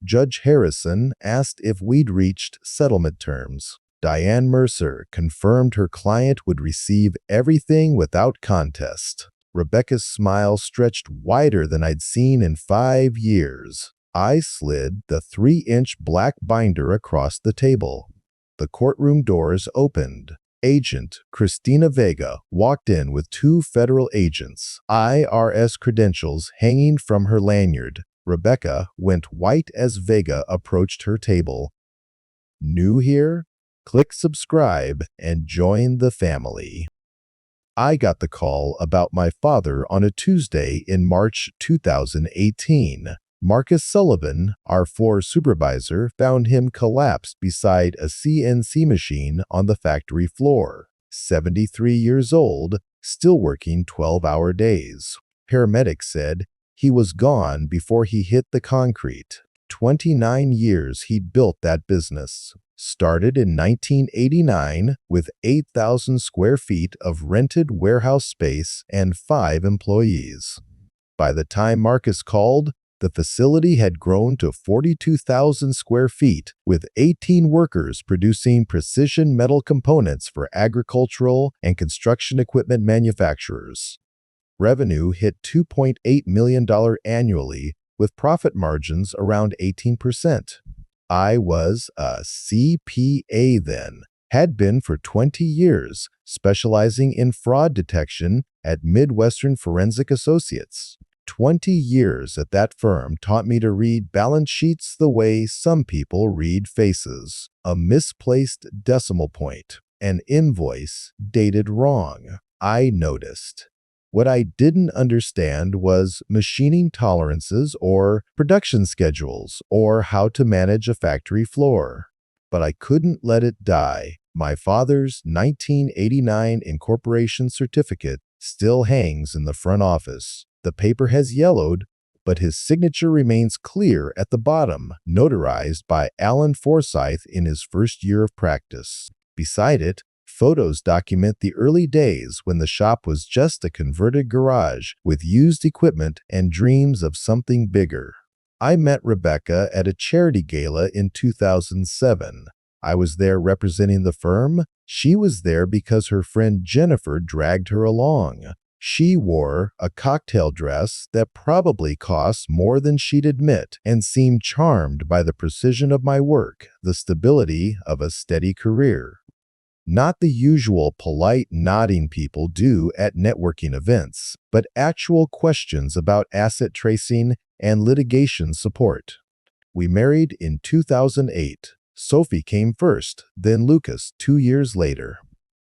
Judge Harrison asked if we'd reached settlement terms. Diane Mercer confirmed her client would receive everything without contest. Rebecca's smile stretched wider than I'd seen in 5 years. I slid the 3-inch black binder across the table. The courtroom doors opened. Agent Christina Vega walked in with 2 federal agents, IRS credentials hanging from her lanyard. Rebecca went white as Vega approached her table. New here? Click subscribe and join the family. I got the call about my father on a Tuesday in March 2018. Marcus Sullivan, our floor supervisor, found him collapsed beside a CNC machine on the factory floor. 73 years old, still working 12-hour days. Paramedics said he was gone before he hit the concrete. 29 years he'd built that business. Started in 1989 with 8,000 square feet of rented warehouse space and 5 employees. By the time Marcus called, the facility had grown to 42,000 square feet, with 18 workers producing precision metal components for agricultural and construction equipment manufacturers. Revenue hit $2.8 million annually, with profit margins around 18%. I was a CPA then, had been for 20 years, specializing in fraud detection at Midwestern Forensic Associates. 20 years at that firm taught me to read balance sheets the way some people read faces. A misplaced decimal point, an invoice dated wrong. I noticed. What I didn't understand was machining tolerances or production schedules or how to manage a factory floor. But I couldn't let it die. My father's 1989 incorporation certificate still hangs in the front office. The paper has yellowed, but his signature remains clear at the bottom, notarized by Alan Forsythe in his first year of practice. Beside it, photos document the early days when the shop was just a converted garage with used equipment and dreams of something bigger. I met Rebecca at a charity gala in 2007. I was there representing the firm. She was there because her friend Jennifer dragged her along. She wore a cocktail dress that probably cost more than she'd admit and seemed charmed by the precision of my work, the stability of a steady career. Not the usual polite nodding people do at networking events, but actual questions about asset tracing and litigation support. We married in 2008. Sophie came first, then Lucas 2 years later.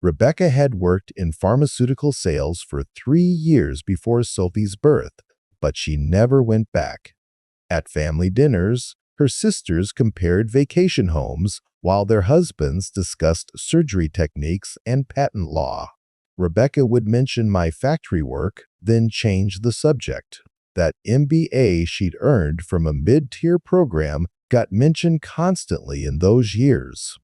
Rebecca had worked in pharmaceutical sales for 3 years before Sophie's birth, but she never went back. At family dinners, her sisters compared vacation homes while their husbands discussed surgery techniques and patent law. Rebecca would mention my factory work, then change the subject. That MBA she'd earned from a mid-tier program got mentioned constantly in those years.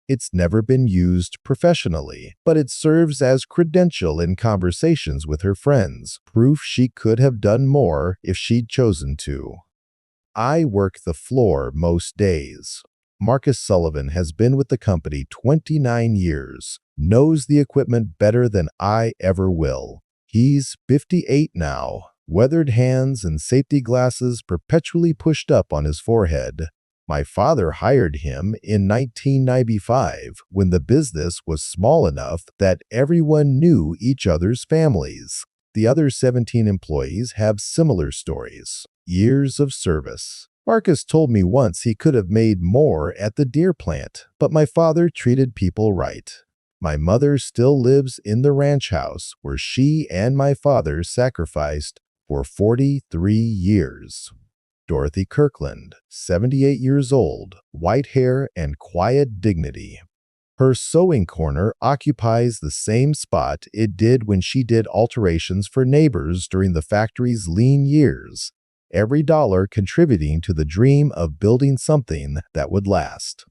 It's never been used professionally, but it serves as credential in conversations with her friends, proof she could have done more if she'd chosen to. I work the floor most days. Marcus Sullivan has been with the company 29 years, knows the equipment better than I ever will. He's 58 now, weathered hands and safety glasses perpetually pushed up on his forehead. My father hired him in 1995 when the business was small enough that everyone knew each other's families. The other 17 employees have similar stories. Years of service. Marcus told me once he could have made more at the deer plant, but my father treated people right. My mother still lives in the ranch house where she and my father sacrificed for 43 years. Dorothy Kirkland, 78 years old, white hair and quiet dignity. Her sewing corner occupies the same spot it did when she did alterations for neighbors during the factory's lean years, every dollar contributing to the dream of building something that would last.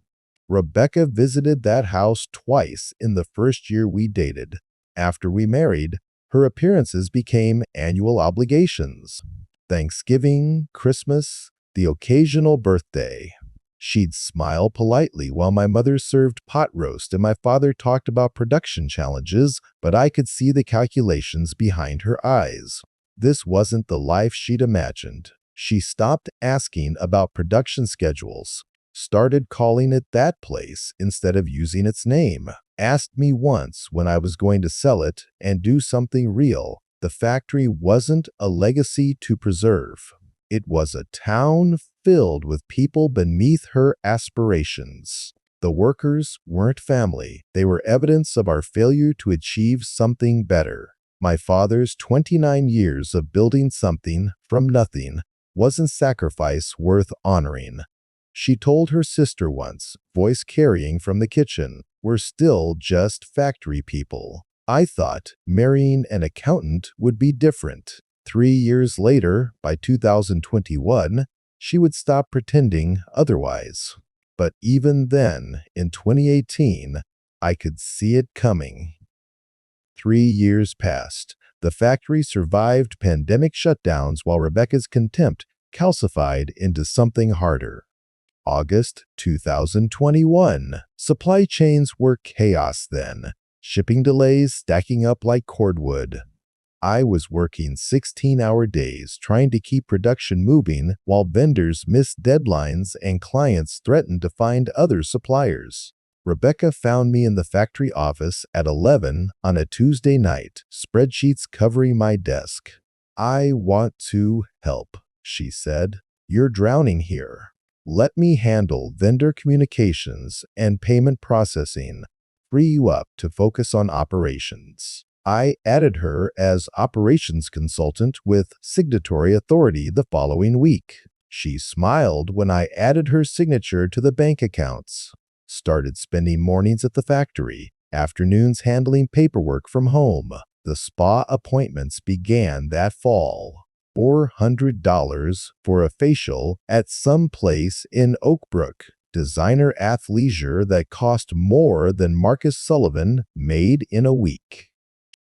Rebecca visited that house twice in the first year we dated. After we married, her appearances became annual obligations. Thanksgiving, Christmas, the occasional birthday. She'd smile politely while my mother served pot roast and my father talked about production challenges, but I could see the calculations behind her eyes. This wasn't the life she'd imagined. She stopped asking about production schedules, started calling it that place instead of using its name, asked me once when I was going to sell it and do something real. The factory wasn't a legacy to preserve. It was a town filled with people beneath her aspirations. The workers weren't family. They were evidence of our failure to achieve something better. My father's 29 years of building something from nothing wasn't sacrifice worth honoring. She told her sister once, voice carrying from the kitchen, "We're still just factory people." I thought marrying an accountant would be different. 3 years later, by 2021, she would stop pretending otherwise. But even then, in 2018, I could see it coming. 3 years passed. The factory survived pandemic shutdowns while Rebecca's contempt calcified into something harder. August 2021. Supply chains were chaos then. Shipping delays stacking up like cordwood. I was working 16-hour days trying to keep production moving while vendors missed deadlines and clients threatened to find other suppliers. Rebecca found me in the factory office at 11 on a Tuesday night, spreadsheets covering my desk. "I want to help," she said. "You're drowning here. Let me handle vendor communications and payment processing. Free you up to focus on operations." I added her as operations consultant with signatory authority the following week. She smiled when I added her signature to the bank accounts. Started spending mornings at the factory, afternoons handling paperwork from home. The spa appointments began that fall. $400 for a facial at some place in Oakbrook. Designer athleisure that cost more than Marcus Sullivan made in a week.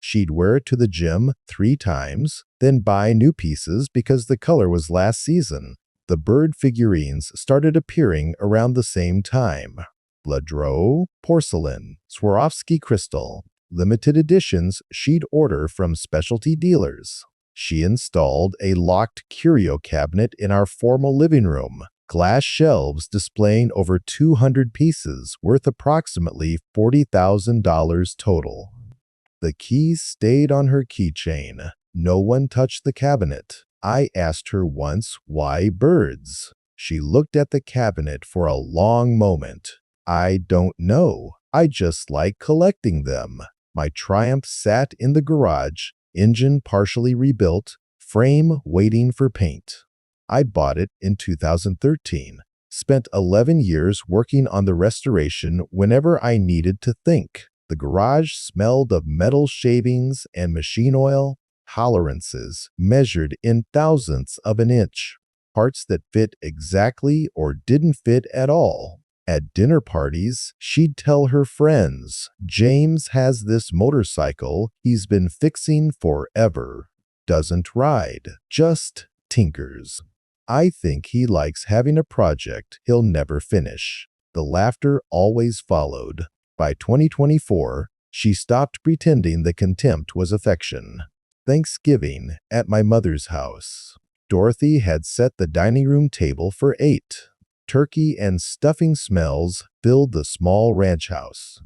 She'd wear it to the gym 3 times, then buy new pieces because the color was last season. The Bird figurines started appearing around the same time. Ladro porcelain, Swarovski crystal, limited editions she'd order from specialty dealers. She installed a locked curio cabinet in our formal living room. Glass shelves displaying over 200 pieces worth approximately $40,000 total. The keys stayed on her keychain. No one touched the cabinet. I asked her once why birds. She looked at the cabinet for a long moment. "I don't know. I just like collecting them." My Triumph sat in the garage, engine partially rebuilt, frame waiting for paint. I bought it in 2013. Spent 11 years working on the restoration whenever I needed to think. The garage smelled of metal shavings and machine oil, tolerances measured in thousandths of an inch, parts that fit exactly or didn't fit at all. At dinner parties, she'd tell her friends, "James has this motorcycle he's been fixing forever. Doesn't ride, just tinkers. I think he likes having a project he'll never finish." The laughter always followed. By 2024, she stopped pretending the contempt was affection. Thanksgiving at my mother's house. Dorothy had set the dining room table for 8. Turkey and stuffing smells filled the small ranch house.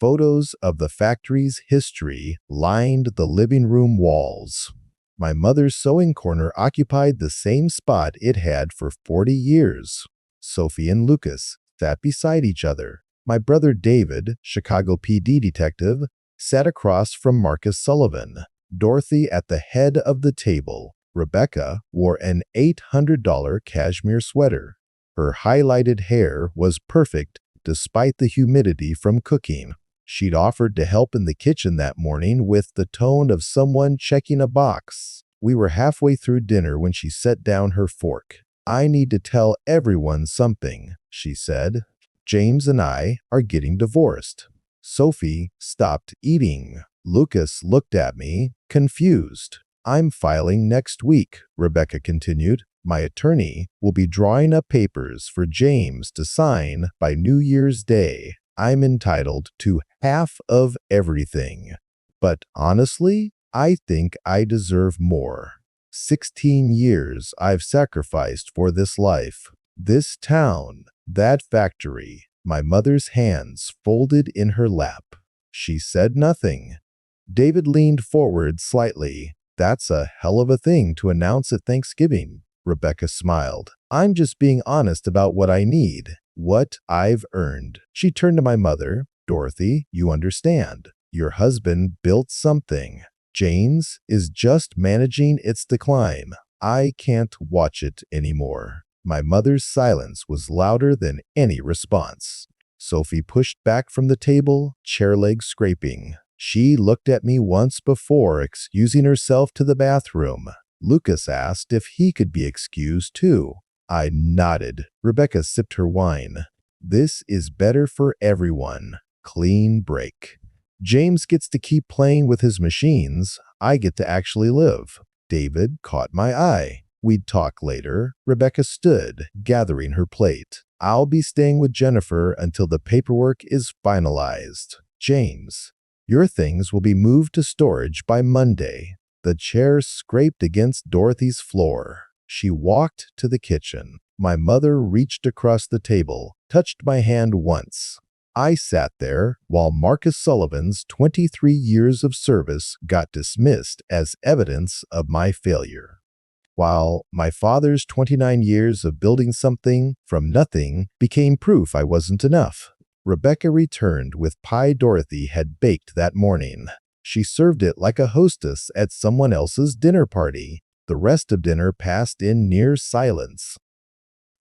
Photos of the factory's history lined the living room walls. My mother's sewing corner occupied the same spot it had for 40 years. Sophie and Lucas sat beside each other. My brother David, Chicago PD detective, sat across from Marcus Sullivan. Dorothy at the head of the table. Rebecca wore an $800 cashmere sweater. Her highlighted hair was perfect despite the humidity from cooking. She'd offered to help in the kitchen that morning with the tone of someone checking a box. We were halfway through dinner when she set down her fork. "I need to tell everyone something," she said. "James and I are getting divorced." Sophie stopped eating. Lucas looked at me, confused. "I'm filing next week," Rebecca continued. My attorney will be drawing up papers for James to sign by New Year's Day. I'm entitled to half of everything. But honestly, I think I deserve more. 16 years I've sacrificed for this life, this town, that factory. My mother's hands folded in her lap. She said nothing. David leaned forward slightly. That's a hell of a thing to announce at Thanksgiving. Rebecca smiled. I'm just being honest about what I need, what I've earned. She turned to my mother. Dorothy, you understand. Your husband built something. Jane's is just managing its decline. I can't watch it anymore. My mother's silence was louder than any response. Sophie pushed back from the table, chair legs scraping. She looked at me once before excusing herself to the bathroom. Lucas asked if he could be excused too. I nodded. Rebecca sipped her wine. This is better for everyone. Clean break. James gets to keep playing with his machines. I get to actually live. David caught my eye. We'd talk later. Rebecca stood, gathering her plate. I'll be staying with Jennifer until the paperwork is finalized. James, your things will be moved to storage by Monday. The chair scraped against Dorothy's floor. She walked to the kitchen. My mother reached across the table, touched my hand once. I sat there while Marcus Sullivan's 23 years of service got dismissed as evidence of my failure, while my father's 29 years of building something from nothing became proof I wasn't enough. Rebecca returned with pie Dorothy had baked that morning. She served it like a hostess at someone else's dinner party. The rest of dinner passed in near silence.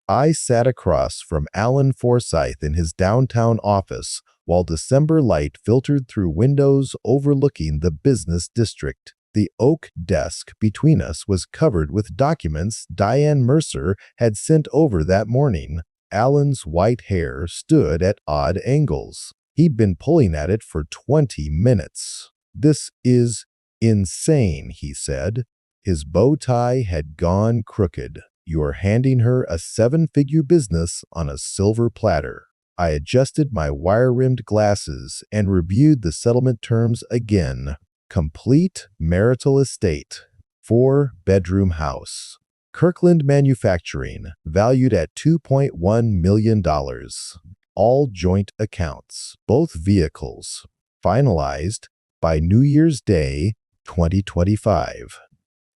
I sat across from Alan Forsythe in his downtown office while December light filtered through windows overlooking the business district. The oak desk between us was covered with documents Diane Mercer had sent over that morning. Alan's white hair stood at odd angles. He'd been pulling at it for 20 minutes. This is insane, he said. His bow tie had gone crooked. You're handing her a 7-figure business on a silver platter. I adjusted my wire-rimmed glasses and reviewed the settlement terms again. Complete marital estate. 4-bedroom house. Kirkland Manufacturing, valued at $2.1 million. All joint accounts, both vehicles. Finalized by New Year's Day, 2025.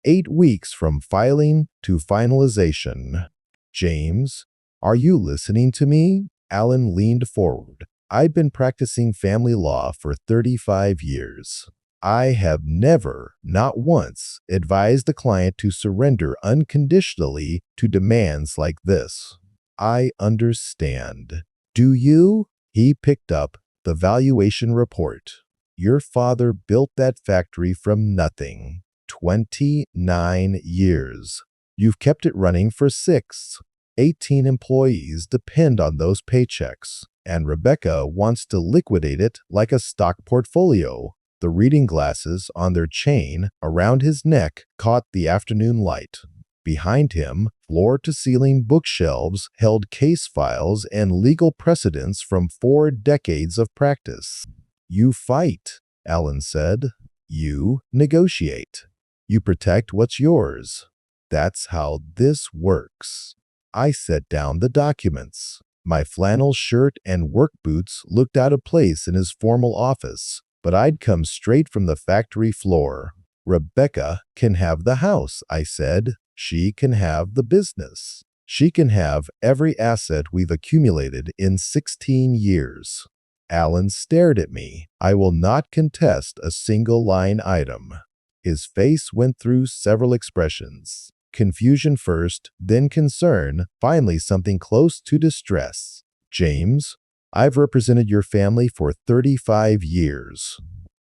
8 weeks from filing to finalization. James, are you listening to me? Alan leaned forward. I've been practicing family law for 35 years. I have never, not once, advised a client to surrender unconditionally to demands like this. I understand. Do you? He picked up the valuation report. Your father built that factory from nothing. 29 years. You've kept it running for 6. 18 employees depend on those paychecks, and Rebecca wants to liquidate it like a stock portfolio. The reading glasses on their chain around his neck caught the afternoon light. Behind him, floor-to-ceiling bookshelves held case files and legal precedents from 4 decades of practice. You fight, Alan said. You negotiate. You protect what's yours. That's how this works. I set down the documents. My flannel shirt and work boots looked out of place in his formal office, but I'd come straight from the factory floor. Rebecca can have the house, I said. She can have the business. She can have every asset we've accumulated in 16 years. Alan stared at me. I will not contest a single line item. His face went through several expressions. Confusion first, then concern, finally something close to distress. James, I've represented your family for 35 years.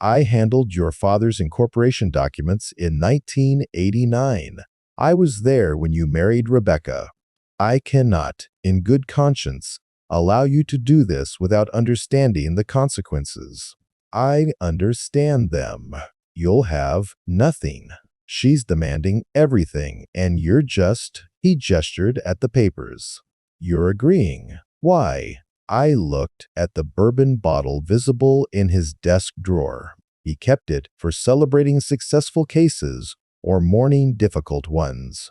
I handled your father's incorporation documents in 1989. I was there when you married Rebecca. I cannot, in good conscience, allow you to do this without understanding the consequences. I understand them. You'll have nothing. She's demanding everything, and you're just He gestured at the papers. You're agreeing. Why? I looked at the bourbon bottle visible in his desk drawer. He kept it for celebrating successful cases or mourning difficult ones.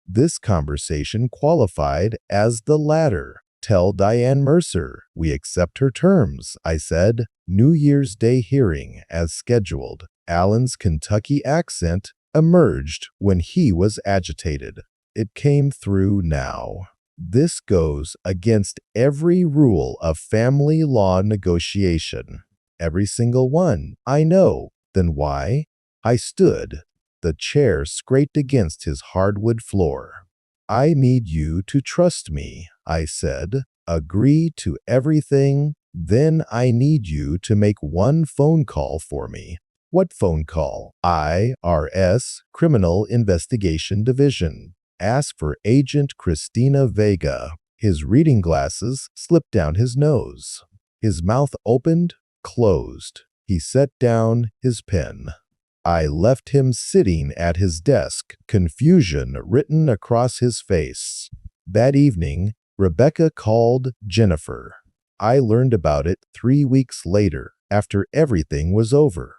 This conversation qualified as the latter. Tell Diane Mercer we accept her terms, I said. New Year's Day hearing as scheduled. Alan's Kentucky accent emerged when he was agitated. It came through now. This goes against every rule of family law negotiation. Every single one. I know. Then why? I stood. The chair scraped against his hardwood floor. I need you to trust me, I said. Agree to everything. Then I need you to make one phone call for me. What phone call? IRS, Criminal Investigation Division. Ask for Agent Christina Vega. His reading glasses slipped down his nose. His mouth opened, closed. He set down his pen. I left him sitting at his desk, confusion written across his face. That evening, Rebecca called Jennifer. I learned about it 3 weeks later, after everything was over.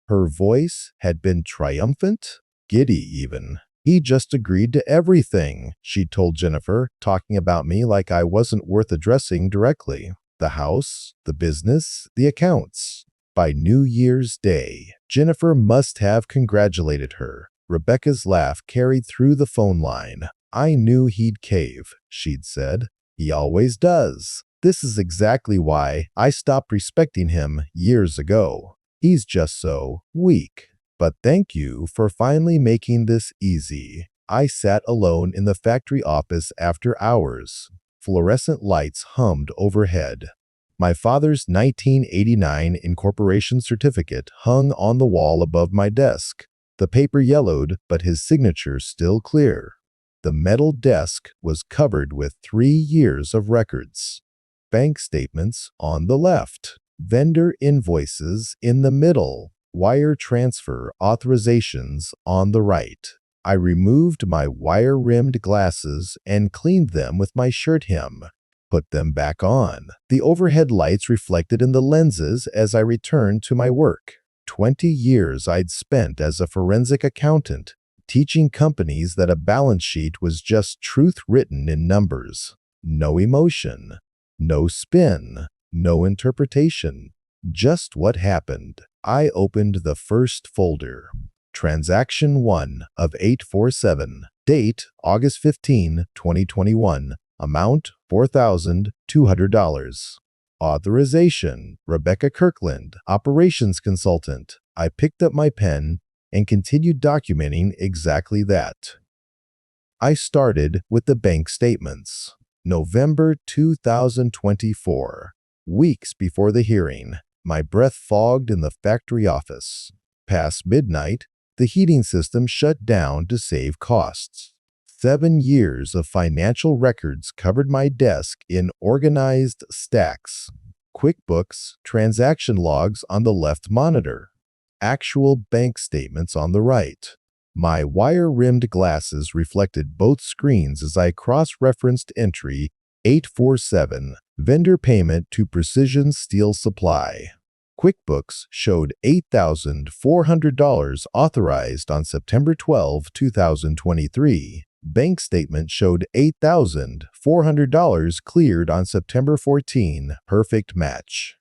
Her voice had been triumphant, giddy even. He just agreed to everything, she told Jennifer, talking about me like I wasn't worth addressing directly. The house, the business, the accounts. By New Year's Day, Jennifer must have congratulated her. Rebecca's laugh carried through the phone line. I knew he'd cave, she'd said. He always does. This is exactly why I stopped respecting him years ago. He's just so weak. But thank you for finally making this easy. I sat alone in the factory office after hours. Fluorescent lights hummed overhead. My father's 1989 incorporation certificate hung on the wall above my desk. The paper yellowed, but his signature still clear. The metal desk was covered with 3 years of records. Bank statements on the left. Vendor invoices in the middle. Wire transfer authorizations on the right. I removed my wire-rimmed glasses and cleaned them with my shirt hem. Put them back on. The overhead lights reflected in the lenses as I returned to my work. 20 years I'd spent as a forensic accountant, teaching companies that a balance sheet was just truth written in numbers. No emotion, no spin, no interpretation. Just what happened. I opened the first folder. Transaction 1 of 847. Date August 15, 2021. Amount $4,200. Authorization Rebecca Kirkland, Operations Consultant. I picked up my pen and continued documenting exactly that. I started with the bank statements. November 2024. Weeks before the hearing. My breath fogged in the factory office. Past midnight, the heating system shut down to save costs. 7 years of financial records covered my desk in organized stacks. QuickBooks transaction logs on the left monitor. Actual bank statements on the right. My wire-rimmed glasses reflected both screens as I cross-referenced entry 847, vendor payment to Precision Steel Supply. QuickBooks showed $8,400 authorized on September 12, 2023. Bank statement showed $8,400 cleared on September 14. Perfect match.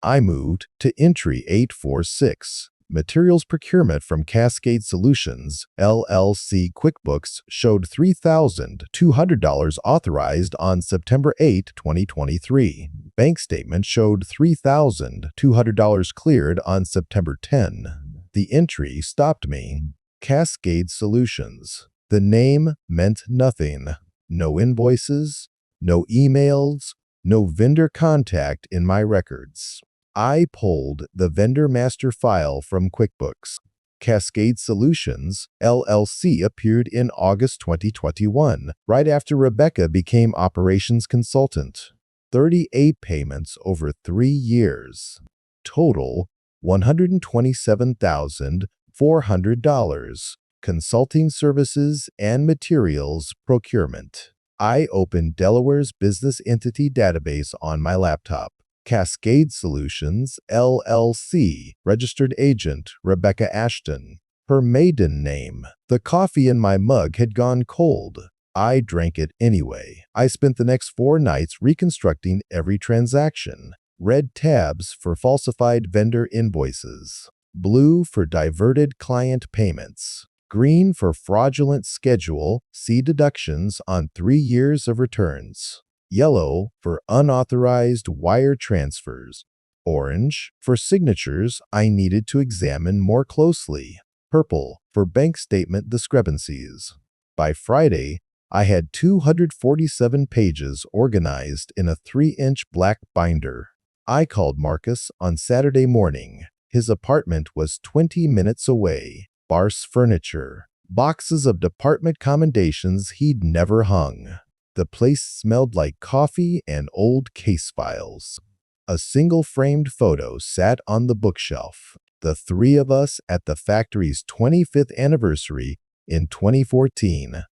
I moved to entry 846. Materials procurement from Cascade Solutions, LLC. QuickBooks showed $3,200 authorized on September 8, 2023. Bank statement showed $3,200 cleared on September 10. The entry stopped me. Cascade Solutions. The name meant nothing. No invoices, no emails, no vendor contact in my records. I pulled the vendor master file from QuickBooks. Cascade Solutions, LLC appeared in August 2021, right after Rebecca became operations consultant. 38 payments over 3 years. Total $127,400. consulting services and materials procurement. I opened Delaware's business entity database on my laptop. Cascade Solutions, LLC, registered agent Rebecca Ashton. Her maiden name. The coffee in my mug had gone cold. I drank it anyway. I spent the next 4 nights reconstructing every transaction. Red tabs for falsified vendor invoices. Blue for diverted client payments. Green for fraudulent schedule, see deductions on 3 years of returns. Yellow for unauthorized wire transfers. Orange for signatures I needed to examine more closely. Purple for bank statement discrepancies. By Friday, I had 247 pages organized in a 3-inch black binder. I called Marcus on Saturday morning. His apartment was 20 minutes away. Sparse furniture. Boxes of department commendations he'd never hung. The place smelled like coffee and old case files. A single framed photo sat on the bookshelf. The 3 of us at the factory's 25th anniversary in 2014.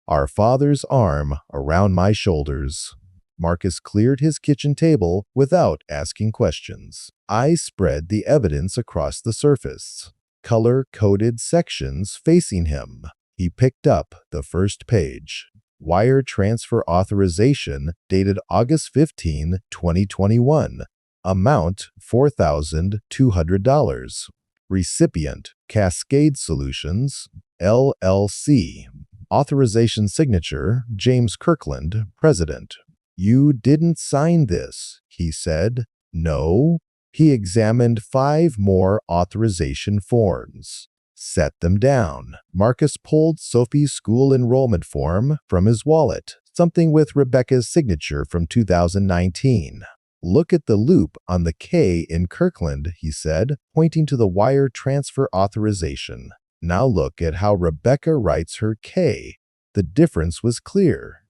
Our father's arm around my shoulders. Marcus cleared his kitchen table without asking questions. I spread the evidence across the surface. Color-coded sections facing him. He picked up the first page. Wire transfer authorization dated August 15, 2021. Amount $4,200. Recipient Cascade Solutions, LLC. Authorization signature James Kirkland, President. You didn't sign this, he said. No. He examined 5 more authorization forms. Set them down. Marcus pulled Sophie's school enrollment form from his wallet, something with Rebecca's signature from 2019. Look at the loop on the K in Kirkland, he said, pointing to the wire transfer authorization. Now look at how Rebecca writes her K. The difference was clear.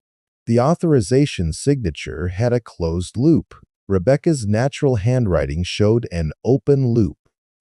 The authorization signature had a closed loop. Rebecca's natural handwriting showed an open loop.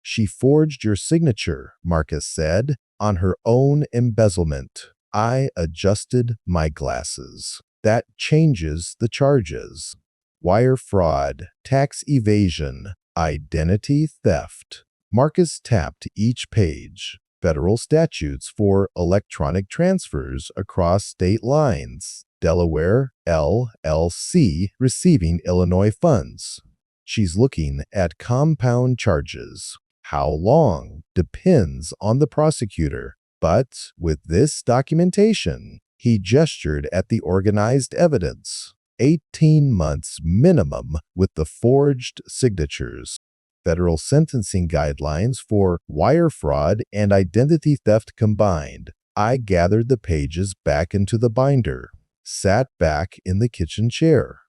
She forged your signature, Marcus said, on her own embezzlement. I adjusted my glasses. That changes the charges. Wire fraud, tax evasion, identity theft. Marcus tapped each page. Federal statutes for electronic transfers across state lines. Delaware, LLC, receiving Illinois funds. She's looking at compound charges. How long depends on the prosecutor. But with this documentation, he gestured at the organized evidence. 18 months minimum with the forged signatures. Federal sentencing guidelines for wire fraud and identity theft combined. I gathered the pages back into the binder, sat back in the kitchen chair.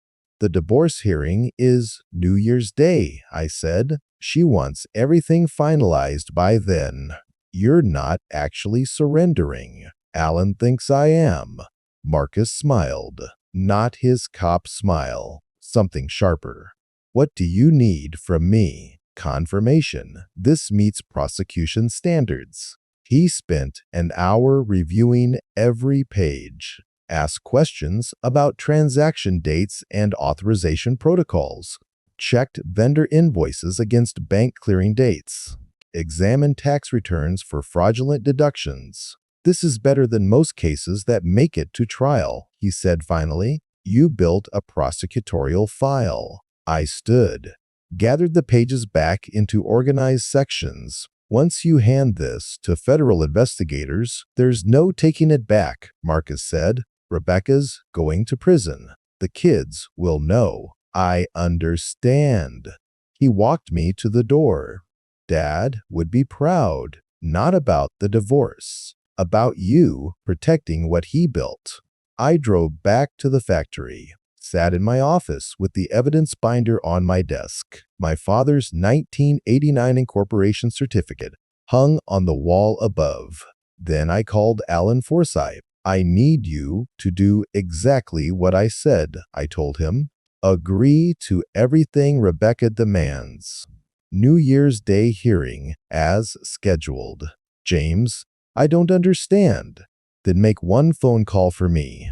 The divorce hearing is New Year's Day, I said. She wants everything finalized by then. You're not actually surrendering. Alan thinks I am. Marcus smiled. Not his cop smile. Something sharper. What do you need from me? Confirmation. This meets prosecution standards. He spent an hour reviewing every page. Asked questions about transaction dates and authorization protocols. Checked vendor invoices against bank clearing dates. Examined tax returns for fraudulent deductions. This is better than most cases that make it to trial, he said finally. You built a prosecutorial file. I stood. Gathered the pages back into organized sections. Once you hand this to federal investigators, there's no taking it back, Marcus said. Rebecca's going to prison. The kids will know. I understand. He walked me to the door. Dad would be proud, not about the divorce, about you protecting what he built. I drove back to the factory, sat in my office with the evidence binder on my desk. My father's 1989 incorporation certificate hung on the wall above. Then I called Alan Forsythe. I need you to do exactly what I said, I told him. Agree to everything Rebecca demands. New Year's Day hearing as scheduled. James, I don't understand. Then make one phone call for me.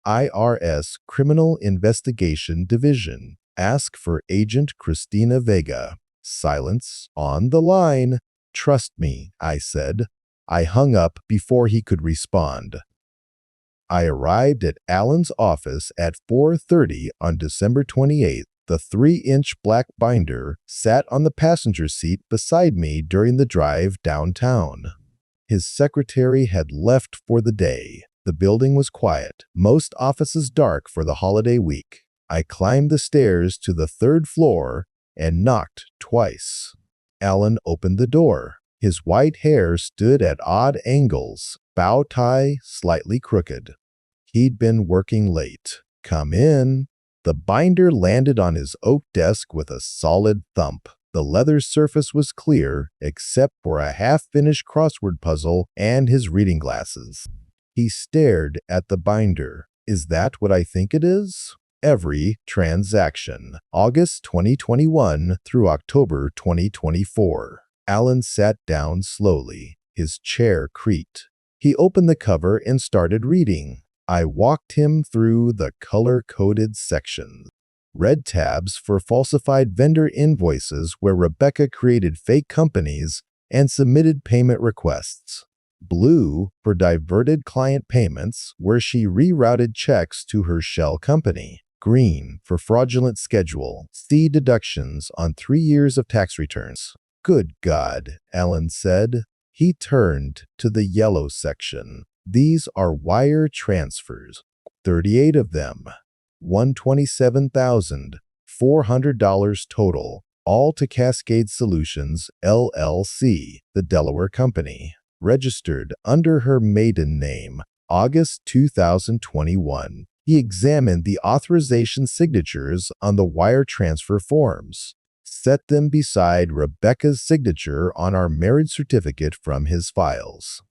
IRS Criminal Investigation Division. Ask for Agent Christina Vega. Silence on the line. Trust me, I said. I hung up before he could respond. I arrived at Alan's office at 4:30 on December 28th. The 3-inch black binder sat on the passenger seat beside me during the drive downtown. His secretary had left for the day. The building was quiet, most offices dark for the holiday week. I climbed the stairs to the 3rd floor and knocked twice. Alan opened the door. His white hair stood at odd angles, bow tie slightly crooked. He'd been working late. Come in. The binder landed on his oak desk with a solid thump. The leather surface was clear, except for a half-finished crossword puzzle and his reading glasses. He stared at the binder. Is that what I think it is? Every transaction. August 2021 through October 2024. Alan sat down slowly. His chair creaked. He opened the cover and started reading. I walked him through the color-coded sections. Red tabs for falsified vendor invoices where Rebecca created fake companies and submitted payment requests. Blue for diverted client payments where she rerouted checks to her shell company. Green for fraudulent schedule, C deductions on 3 years of tax returns. Good God, Alan said. He turned to the yellow section. These are wire transfers, 38 of them, $127,400 total, all to Cascade Solutions, LLC, the Delaware company, registered under her maiden name, August 2021. He examined the authorization signatures on the wire transfer forms, set them beside Rebecca's signature on our marriage certificate from his files.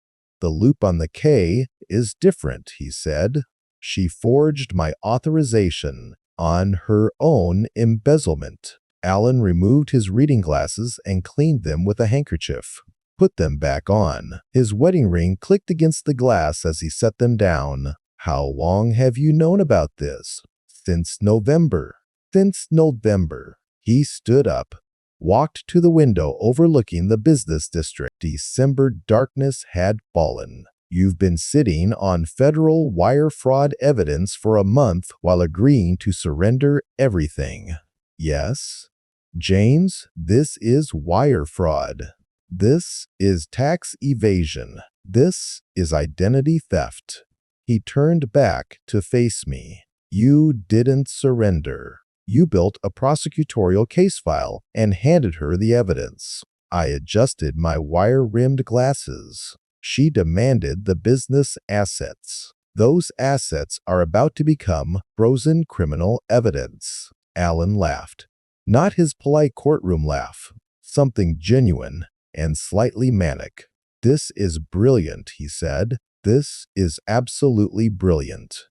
The loop on the K is different, he said. She forged my authorization on her own embezzlement. Alan removed his reading glasses and cleaned them with a handkerchief. Put them back on. His wedding ring clicked against the glass as he set them down. How long have you known about this? Since November. Since November. He stood up, walked to the window overlooking the business district. December darkness had fallen. You've been sitting on federal wire fraud evidence for a month while agreeing to surrender everything. Yes? James, this is wire fraud. This is tax evasion. This is identity theft. He turned back to face me. You didn't surrender. You built a prosecutorial case file and handed her the evidence. I adjusted my wire-rimmed glasses. She demanded the business assets. Those assets are about to become frozen criminal evidence. Alan laughed. Not his polite courtroom laugh. Something genuine and slightly manic. This is brilliant, he said. This is absolutely brilliant.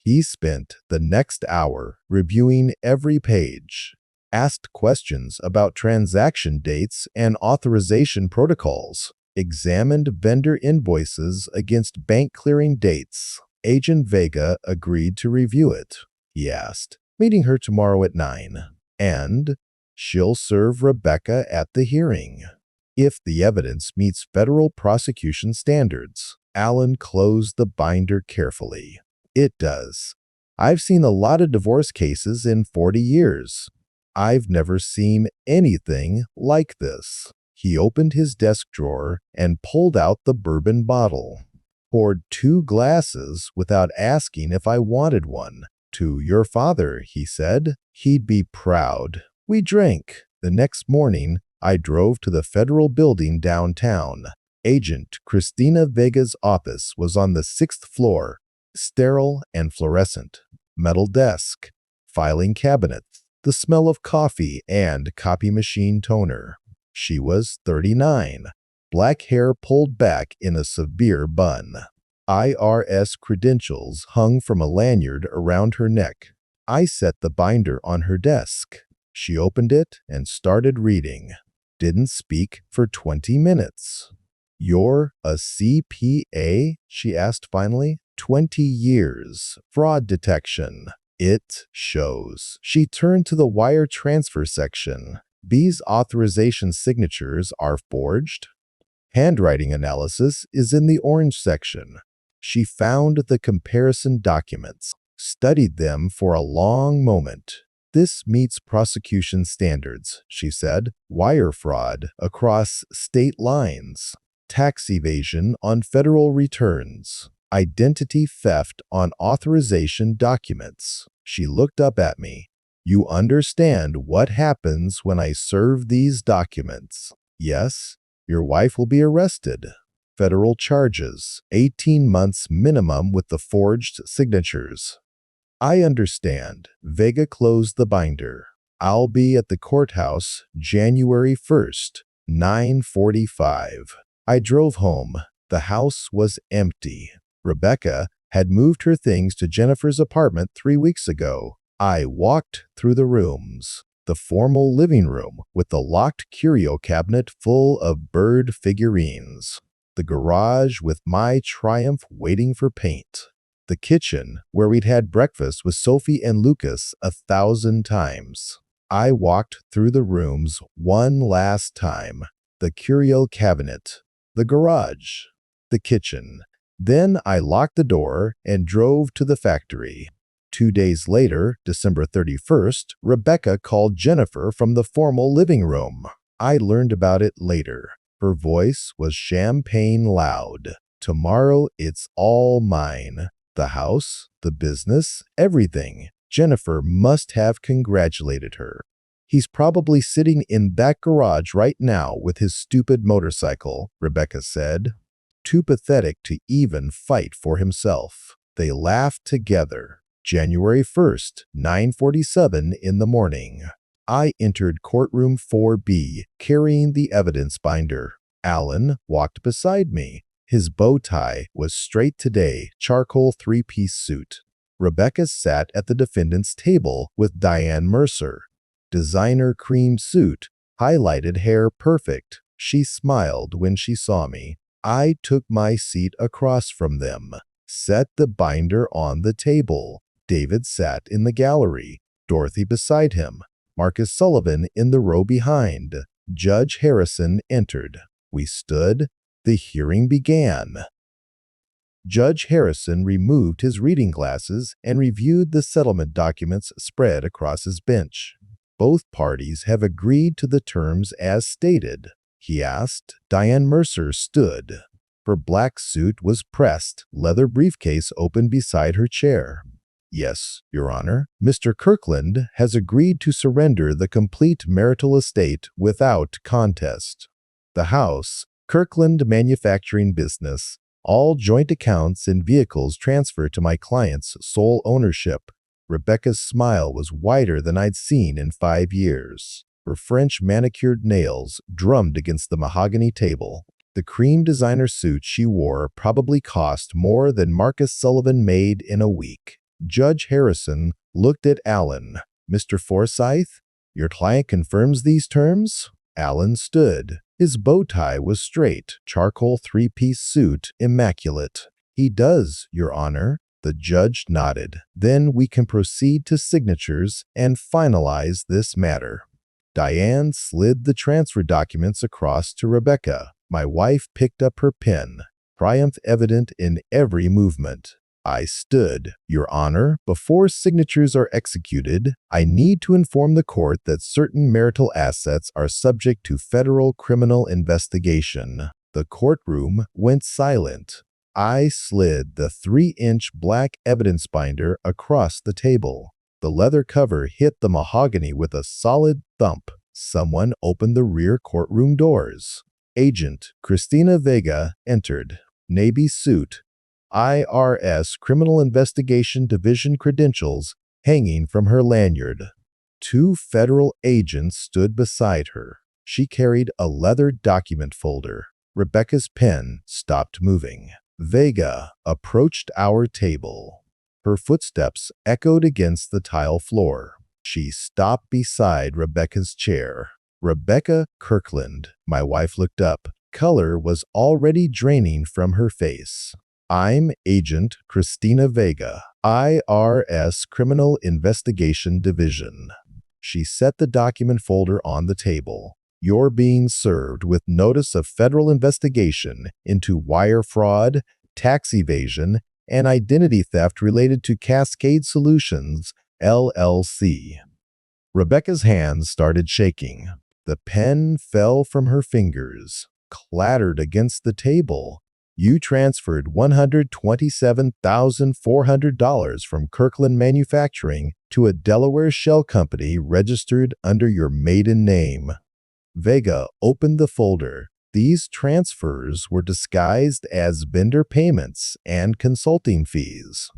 He spent the next hour reviewing every page, asked questions about transaction dates and authorization protocols, examined vendor invoices against bank clearing dates. Agent Vega agreed to review it. He asked, meeting her tomorrow at 9. And she'll serve Rebecca at the hearing. If the evidence meets federal prosecution standards. Alan closed the binder carefully. It does. I've seen a lot of divorce cases in 40 years. I've never seen anything like this. He opened his desk drawer and pulled out the bourbon bottle. Poured 2 glasses without asking if I wanted one. To your father, he said. He'd be proud. We drank. The next morning, I drove to the federal building downtown. Agent Christina Vega's office was on the 6th floor. Sterile and fluorescent, metal desk, filing cabinets, the smell of coffee and copy machine toner. She was 39, black hair pulled back in a severe bun. IRS credentials hung from a lanyard around her neck. I set the binder on her desk. She opened it and started reading. Didn't speak for 20 minutes. You're a CPA? She asked finally. 20 years. Fraud detection. It shows. She turned to the wire transfer section. These authorization signatures are forged. Handwriting analysis is in the orange section. She found the comparison documents, studied them for a long moment. This meets prosecution standards, she said. Wire fraud across state lines, tax evasion on federal returns, identity theft on authorization documents. She looked up at me. You understand what happens when I serve these documents? Yes, your wife will be arrested. Federal charges, 18 months minimum with the forged signatures. I understand. Vega closed the binder. I'll be at the courthouse January 1st, 9:45. I drove home. The house was empty. Rebecca had moved her things to Jennifer's apartment 3 weeks ago. I walked through the rooms. The formal living room with the locked curio cabinet full of bird figurines. The garage with my Triumph waiting for paint. The kitchen where we'd had breakfast with Sophie and Lucas 1,000 times. I walked through the rooms one last time. The curio cabinet, the garage, the kitchen. Then I locked the door and drove to the factory. 2 days later, December 31st, Rebecca called Jennifer from the formal living room. I learned about it later. Her voice was champagne loud. Tomorrow it's all mine. The house, the business, everything. Jennifer must have congratulated her. He's probably sitting in that garage right now with his stupid motorcycle, Rebecca said. Too pathetic to even fight for himself. They laughed together. January 1st, 9:47 in the morning. I entered courtroom 4B, carrying the evidence binder. Alan walked beside me. His bow tie was straight today, charcoal 3-piece suit. Rebecca sat at the defendant's table with Diane Mercer. Designer cream suit, highlighted hair perfect. She smiled when she saw me. I took my seat across from them, set the binder on the table. David sat in the gallery, Dorothy beside him, Marcus Sullivan in the row behind. Judge Harrison entered. We stood. The hearing began. Judge Harrison removed his reading glasses and reviewed the settlement documents spread across his bench. Both parties have agreed to the terms as stated, he asked. Diane Mercer stood. Her black suit was pressed, leather briefcase open beside her chair. Yes, Your Honor. Mr. Kirkland has agreed to surrender the complete marital estate without contest. The house, Kirkland Manufacturing Business, all joint accounts and vehicles transferred to my client's sole ownership. Rebecca's smile was wider than I'd seen in 5 years. Her French manicured nails drummed against the mahogany table. The cream designer suit she wore probably cost more than Marcus Sullivan made in a week. Judge Harrison looked at Alan. Mr. Forsythe, your client confirms these terms? Alan stood. His bow tie was straight, charcoal 3-piece suit immaculate. He does, Your Honor. The judge nodded. Then we can proceed to signatures and finalize this matter. Diane slid the transfer documents across to Rebecca. My wife picked up her pen, triumph evident in every movement. I stood. Your Honor, before signatures are executed, I need to inform the court that certain marital assets are subject to federal criminal investigation. The courtroom went silent. I slid the 3-inch black evidence binder across the table. The leather cover hit the mahogany with a solid thump. Someone opened the rear courtroom doors. Agent Christina Vega entered. Navy suit. IRS Criminal Investigation Division credentials hanging from her lanyard. 2 federal agents stood beside her. She carried a leather document folder. Rebecca's pen stopped moving. Vega approached our table. Her footsteps echoed against the tile floor. She stopped beside Rebecca's chair. Rebecca Kirkland. My wife looked up. Color was already draining from her face. "I'm Agent Christina Vega, IRS Criminal Investigation Division." She set the document folder on the table. "You're being served with notice of federal investigation into wire fraud, tax evasion, and identity theft related to Cascade Solutions, LLC." Rebecca's hands started shaking. The pen fell from her fingers, clattered against the table. "You transferred $127,400 from Kirkland Manufacturing to a Delaware shell company registered under your maiden name." Vega opened the folder. These transfers were disguised as vendor payments and consulting fees.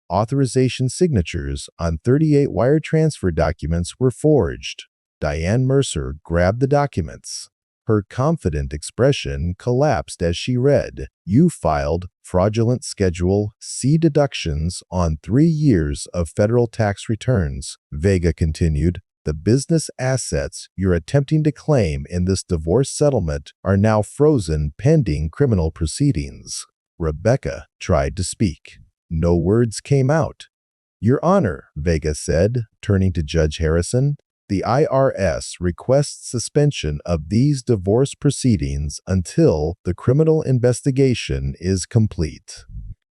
Authorization signatures on 38 wire transfer documents were forged. Diane Mercer grabbed the documents. Her confident expression collapsed as she read, "You filed fraudulent Schedule C deductions on 3 years of federal tax returns." Vega continued, "The business assets you're attempting to claim in this divorce settlement are now frozen pending criminal proceedings." Rebecca tried to speak. No words came out. "Your Honor," Vega said, turning to Judge Harrison, "the IRS requests suspension of these divorce proceedings until the criminal investigation is complete.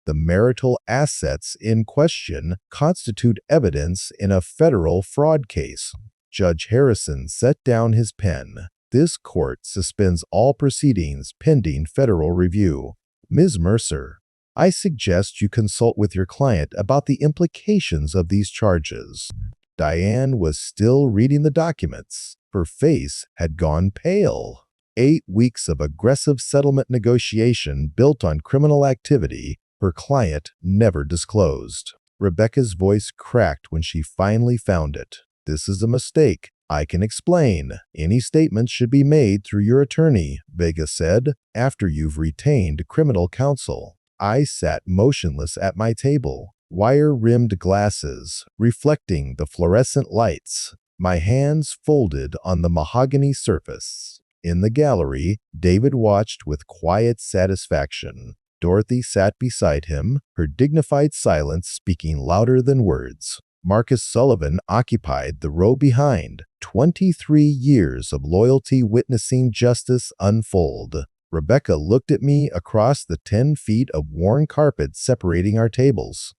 The marital assets in question constitute evidence in a federal fraud case." Judge Harrison set down his pen. "This court suspends all proceedings pending federal review. Ms. Mercer, I suggest you consult with your client about the implications of these charges." Diane was still reading the documents. Her face had gone pale. 8 weeks of aggressive settlement negotiation built on criminal activity her client never disclosed. Rebecca's voice cracked when she finally found it. "This is a mistake. I can explain. Any statements should be made through your attorney," Vega said, "after you've retained criminal counsel." I sat motionless at my table, wire-rimmed glasses reflecting the fluorescent lights, my hands folded on the mahogany surface. In the gallery, David watched with quiet satisfaction. Dorothy sat beside him, her dignified silence speaking louder than words. Marcus Sullivan occupied the row behind, 23 years of loyalty witnessing justice unfold. Rebecca looked at me across the 10 feet of worn carpet separating our tables.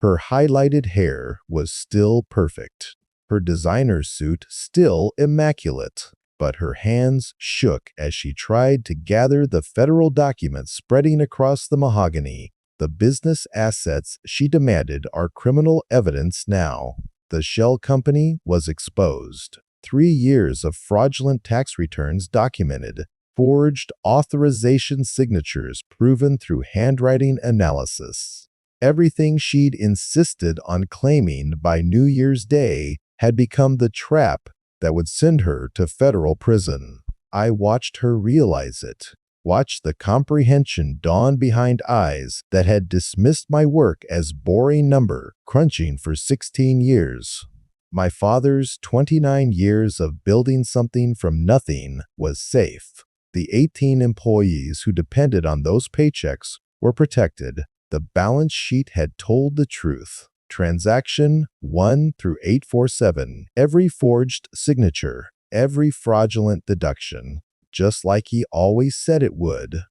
Her highlighted hair was still perfect, her designer suit still immaculate, but her hands shook as she tried to gather the federal documents spreading across the mahogany. The business assets she demanded are criminal evidence now. The shell company was exposed. 3 years of fraudulent tax returns documented. Forged authorization signatures proven through handwriting analysis. Everything she'd insisted on claiming by New Year's Day had become the trap that would send her to federal prison. I watched her realize it, watched the comprehension dawn behind eyes that had dismissed my work as boring number crunching for 16 years. My father's 29 years of building something from nothing was safe. The 18 employees who depended on those paychecks were protected. The balance sheet had told the truth. Transaction 1 through 847, every forged signature, every fraudulent deduction, just like he always said it would.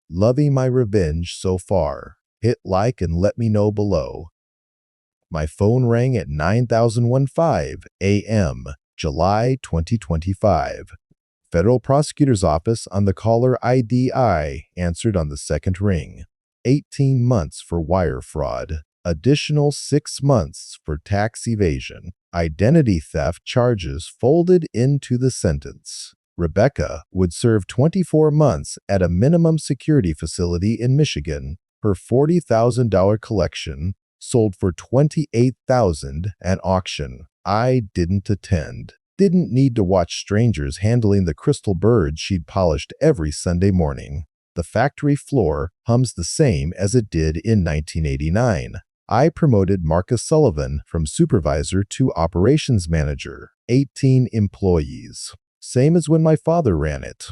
Loving my revenge so far. Hit like and let me know below. My phone rang at 9:15 a.m., July 2025. Federal Prosecutor's Office on the caller ID I answered on the second ring. 18 months for wire fraud. Additional 6 months for tax evasion. Identity theft charges folded into the sentence. Rebecca would serve 24 months at a minimum security facility in Michigan. Her $40,000 collection sold for $28,000 at auction. I didn't attend. Didn't need to watch strangers handling the crystal birds she'd polished every Sunday morning. The factory floor hums the same as it did in 1989. I promoted Marcus Sullivan from supervisor to operations manager. 18 employees. Same as when my father ran it.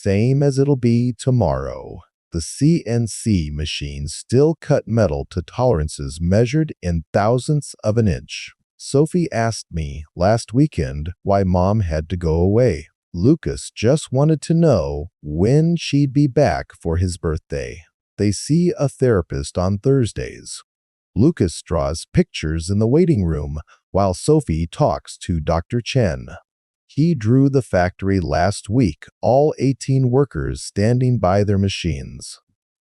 same as it'll be tomorrow. The CNC machine still cut metal to tolerances measured in thousandths of an inch. Sophie asked me last weekend why Mom had to go away. Lucas just wanted to know when she'd be back for his birthday. They see a therapist on Thursdays. Lucas draws pictures in the waiting room while Sophie talks to Dr. Chen. He drew the factory last week, all 18 workers standing by their machines.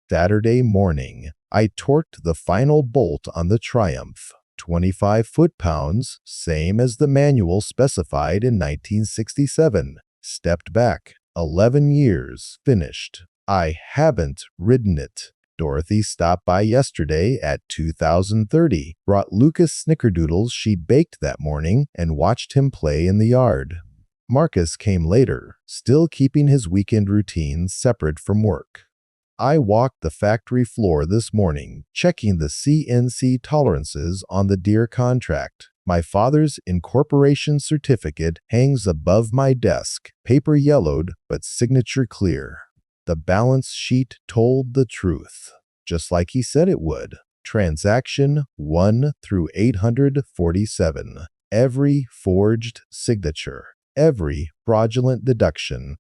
Saturday morning, I torqued the final bolt on the Triumph. 25 foot-pounds, same as the manual specified in 1967. Stepped back. 11 years. Finished. I haven't ridden it. Dorothy stopped by yesterday at 2030, brought Lucas snickerdoodles she'd baked that morning, and watched him play in the yard. Marcus came later, still keeping his weekend routine separate from work. I walked the factory floor this morning, checking the CNC tolerances on the Deere contract. My father's incorporation certificate hangs above my desk, paper yellowed but signature clear. The balance sheet told the truth, just like he said it would. Transaction 1 through 847. Every forged signature, every fraudulent deduction,